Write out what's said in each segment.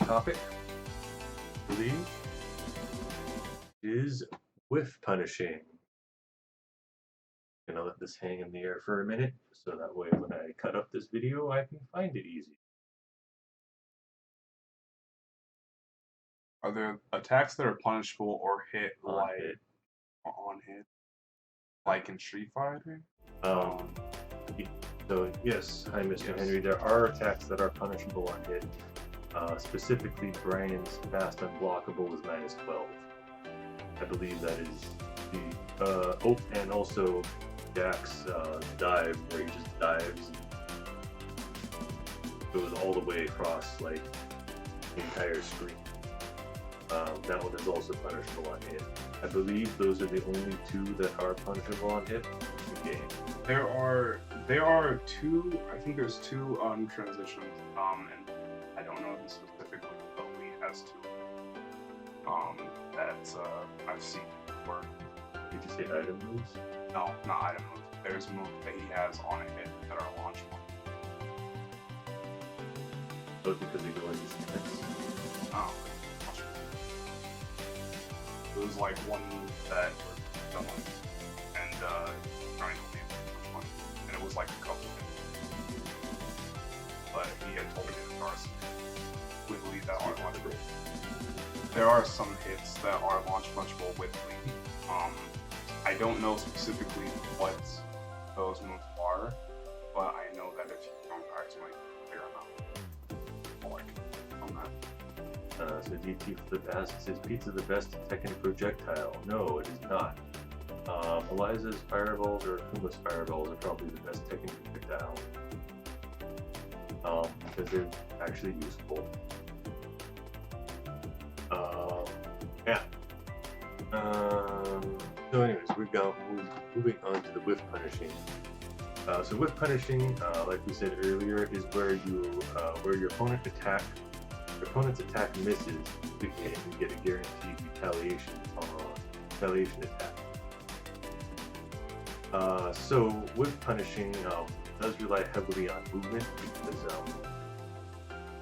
topic, I believe, is whiff punishing. Gonna let this hang in the air for a minute, so that way when I cut up this video, I can find it easy. Are there attacks that are punishable or hit On hit. on hit, like in Street Fighter? Um, so yes, hi Mr. Yes. Henry. There are attacks that are punishable on hit. Specifically, Brian's fast unblockable is -12. I believe that is the oh, and also Jack's dive, where he just dives and goes all the way across like the entire screen. That one is also punishable on hit. I believe those are the only two that are punishable on hit in the game. There are two. I think there's two transitions. And I don't know them specifically, but Lee has two. That I've seen work. Did you say item moves? No, not item moves. There's moves that he has on a hit that are launchable. Oh, because they go into defense. Oh, it was like one move that was someone and trying to leave which one, and it was like a couple hits. But he had told me in ours, we believe that are launchable. There are some hits that are launch punchable with Lee. I don't know specifically what those moves are, but I know that if you don't actually figure them out, like on that. So DT Flip asks, is pizza the best Tekken projectile? No, it is not. Eliza's fireballs or Kuma's fireballs are probably the best Tekken projectile. Because they're actually useful. Yeah. So anyways, moving on to the whiff punishing. So whiff punishing, like we said earlier, is where where your opponent's attack misses, and you get a guaranteed retaliation attack. So whiff punishing does rely heavily on movement because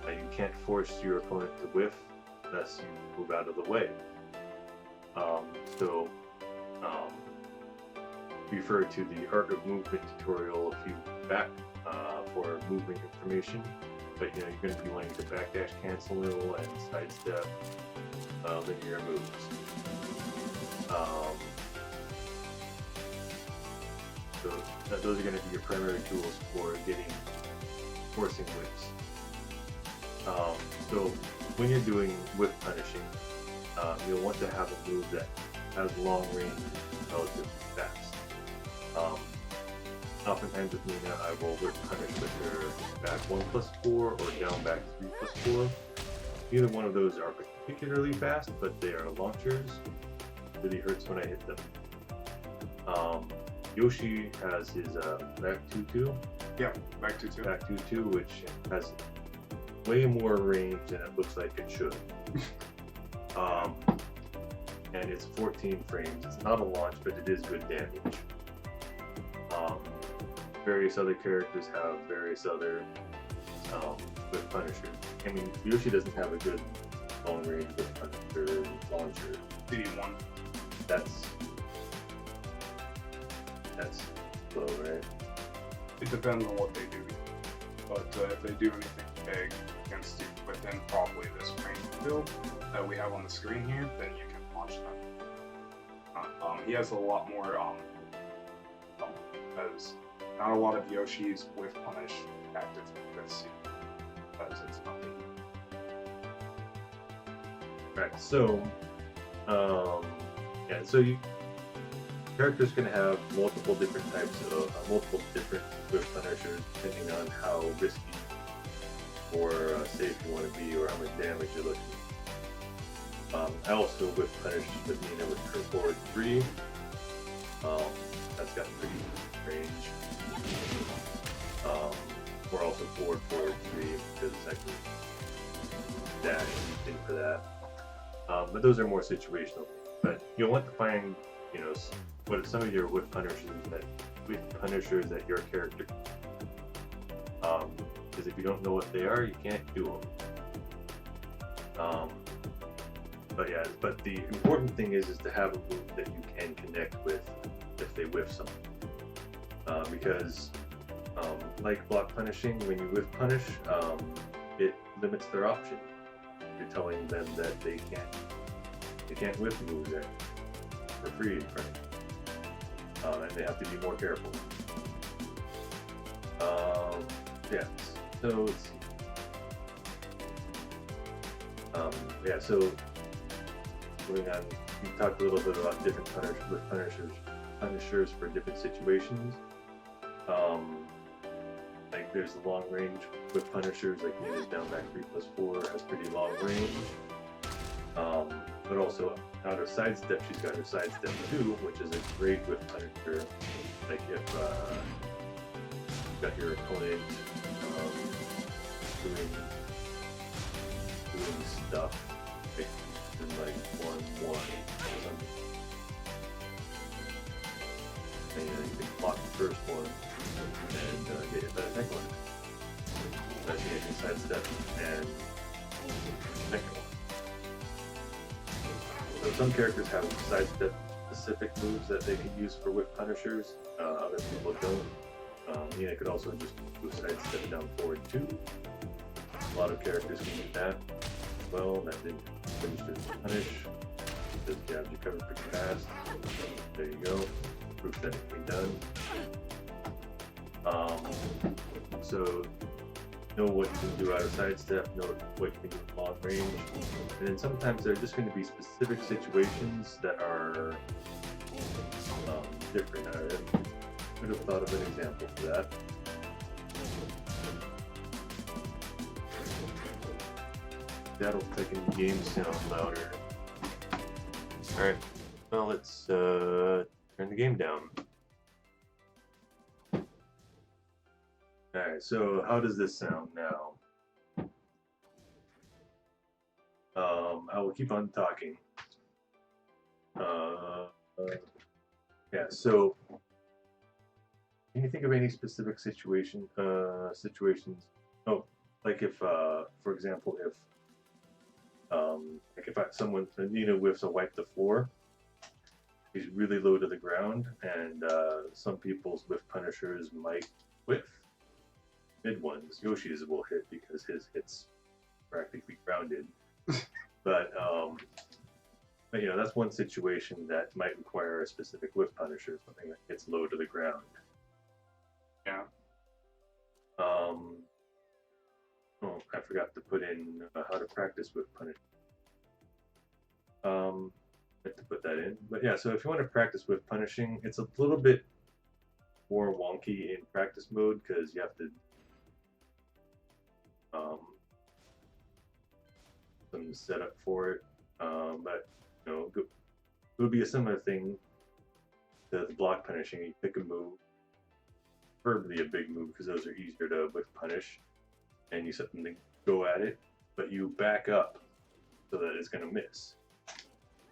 you can't force your opponent to whiff unless you move out of the way. Refer to the Art of Movement tutorial a few back for movement information. But you're going to be wanting to backdash, cancel, and sidestep linear moves. So those are going to be your primary tools for forcing whiffs. So when you're doing whiff punishing, you'll want to have a move that has long range relatively fast. Oftentimes with Nina, I will whiff punish with her back 1+4 or down back 3+4. Neither one of those are particularly fast, but they are launchers. It really hurts when I hit them. Yoshi has his back 2-2. Yeah, back 2-2. Back 2-2, which has way more range than it looks like it should. And it's 14 frames. It's not a launch, but it is good damage. Various other characters have various other whiff punishers. I mean, Yoshi doesn't have a good long range whiff punisher launcher. CD1. That's slow, right? It depends on what they do. But if they do anything big against you within probably this range build that we have on the screen here, then you can launch them. He has a lot more, because not a lot of Yoshi's whiff punish active because it's nothing. Right, so, yeah, so characters can have multiple different multiple different whiff punishers depending on how risky or safe you want to be or how much damage you're looking. I also whiff punish with Nina with her forward 3. That's got pretty range. We're also forward 3 because I can dash anything for that. But those are more situational. But you'll want to find, what are some of your whiff punishers that your character. Because if you don't know what they are, you can't do them. Um, but yeah, but the important thing is to have a move that you can connect with if they whiff something. Because like block punishing, when you whiff punish, it limits their option. You're telling them that they can't whiff moves in for free in front of you. And they have to be more careful. Yeah, so let's see. Yeah, so moving on, we talked a little bit about different punishers for different situations. Like there's the long range with punishers, like Nina's down back 3+4 has pretty long range. But also out of sidestep, she's got her sidestep 2, which is a great with punisher. Like if you've got your opponent doing stuff, like, in like 1-1 or something. And you can block the first one and get hit by the second one. That's the sidestep and second one. So some characters have sidestep specific moves that they can use for whip punishers. Other people don't. Nina could also just do sidestep down forward too. A lot of characters can do that. Well, that didn't finish the punish. Just grabs you cover pretty fast. There you go. Proof that it can be done. So know what you can do out of sidestep, know what you can do in long range, and then sometimes there are just going to be specific situations that are different. I could have thought of an example for that. That'll Tekken game sound louder. Alright, well let's turn the game down. Alright, so how does this sound now? I will keep on talking. Yeah, so can you think of any specific situations? Oh, like if, for example, if like if someone, Nina whiffs a wipe the floor, he's really low to the ground, and some people's whiff punishers might whiff. Mid ones, Yoshi's will hit because his hit's practically grounded. but you know, that's one situation that might require a specific whiff punisher, something that gets low to the ground. Yeah. Oh, I forgot to put in how to practice whiff punish. I have to put that in. But yeah, so if you want to practice whiff punishing, it's a little bit more wonky in practice mode because you have to some setup for it. But you know, it would be a similar thing to the block punishing. You pick a move, preferably a big move because those are easier to whiff punish, and you set them to go at it, but you back up so that it's going to miss,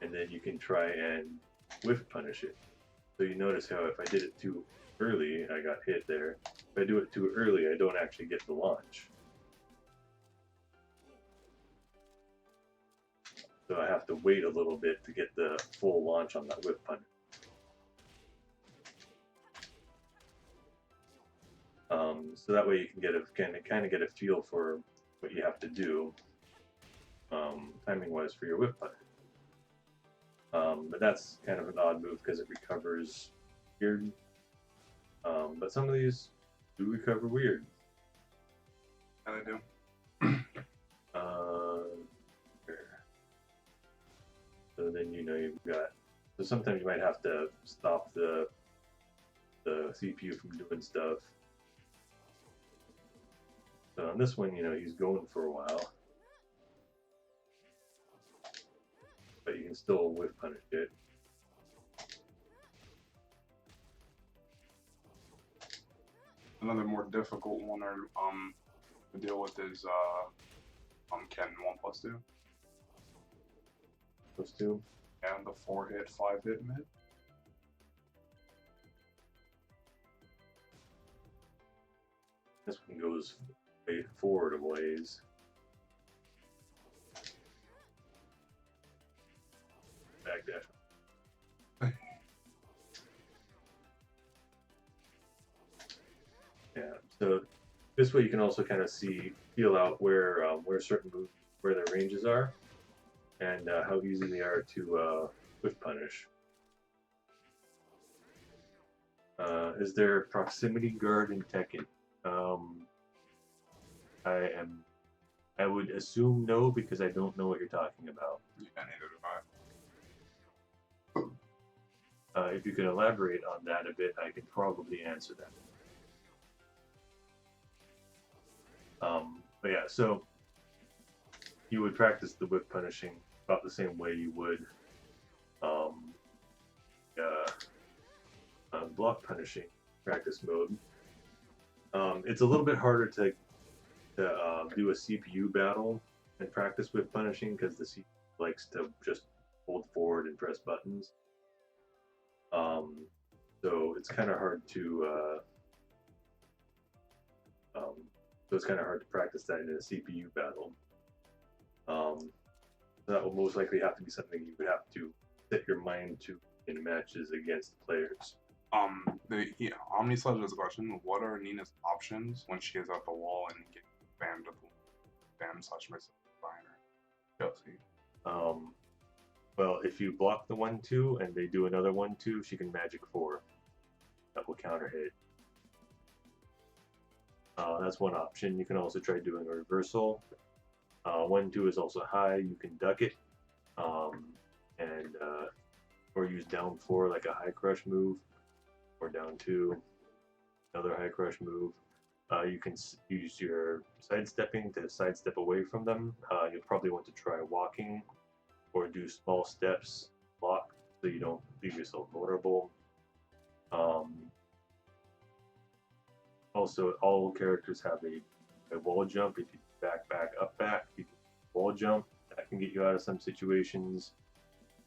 and then you can try and whiff punish it. So you notice how if I did it too early, I got hit there. If I do it too early, I don't actually get the launch. So I have to wait a little bit to get the full launch on that whiff punish. So that way you can get kind of get a feel for what you have to do timing-wise for your whiff punish. But that's kind of an odd move because it recovers weird. But some of these do recover weird. Yeah, they do. So then you know you've got. So sometimes you might have to stop the CPU from doing stuff. So on this one, you know, he's going for a while, but you can still whiff punish it. Another more difficult one to deal with is Ken 1+2. Those two. And the 4-hit, 5-hit mid. This one goes way forward a ways. backdash. Yeah. So this way you can also kind of feel out where certain moves, where their ranges are, and how easy they are to whiff punish. Is there proximity guard in Tekken? I would assume no because I don't know what you're talking about. Yeah, neither do I. If you could elaborate on that a bit, I could probably answer that. But yeah, so you would practice the whip punishing about the same way you would block punishing practice mode. It's a little bit harder to do a CPU battle and practice whip punishing because the CPU likes to just hold forward and press buttons. So it's kind of hard to practice that in a CPU battle. That will most likely have to be something you would have to set your mind to in matches against players. Omni Sledge has a question. What are Nina's options when she is at the wall and gets bammed with bam/fire? Chelsea. Well, if you block the 1-2 and they do another 1-2, she can magic 4. That will counter hit. That's one option. You can also try doing a reversal. 1-2 is also high. You can duck it, or use down 4 like a high crush move, or down 2, another high crush move. You can use your sidestepping to sidestep away from them. You'll probably want to try walking, or do small steps, block, so you don't leave yourself vulnerable. Also, all characters have a wall jump. If you back, up, back, you can wall jump. That can get you out of some situations.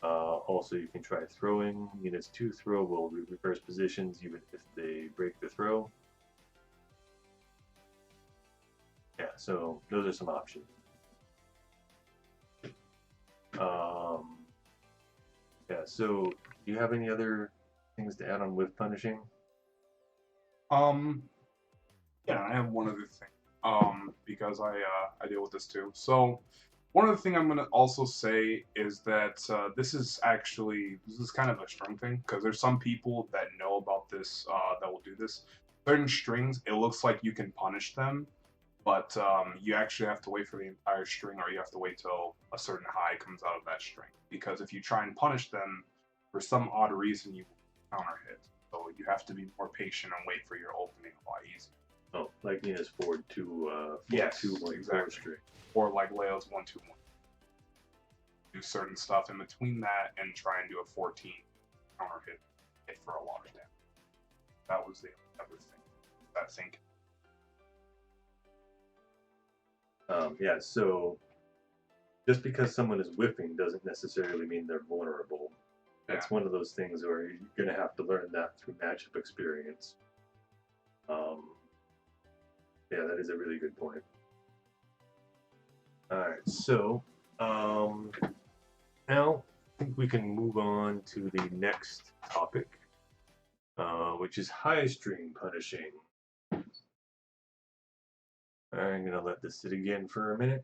Also, you can try throwing. Units 2 throw will reverse positions even if they break the throw. Yeah, so those are some options. Yeah, so do you have any other things to add on with punishing? Yeah, I have one other thing. Because I deal with this too. So one other thing I'm gonna also say is that this is kind of a string thing because there's some people that know about this that will do this. Certain strings, it looks like you can punish them, but you actually have to wait for the entire string, or you have to wait till a certain high comes out of that string. Because if you try and punish them, for some odd reason, you will counter hit. So you have to be more patient and wait for your opening a lot easier. Oh, like Nina's 4-2, yes, 4-2, exactly. String. Or like Leo's 1-2-1. Do certain stuff in between that and try and do a 14 counter hit for a lot of damage. That was the other thing. That sync. Yeah, so just because someone is whiffing doesn't necessarily mean they're vulnerable. That's one of those things where you're going to have to learn that through matchup experience. Yeah, that is a really good point. Alright, so now I think we can move on to the next topic, which is high string punishing. I'm going to let this sit again for a minute.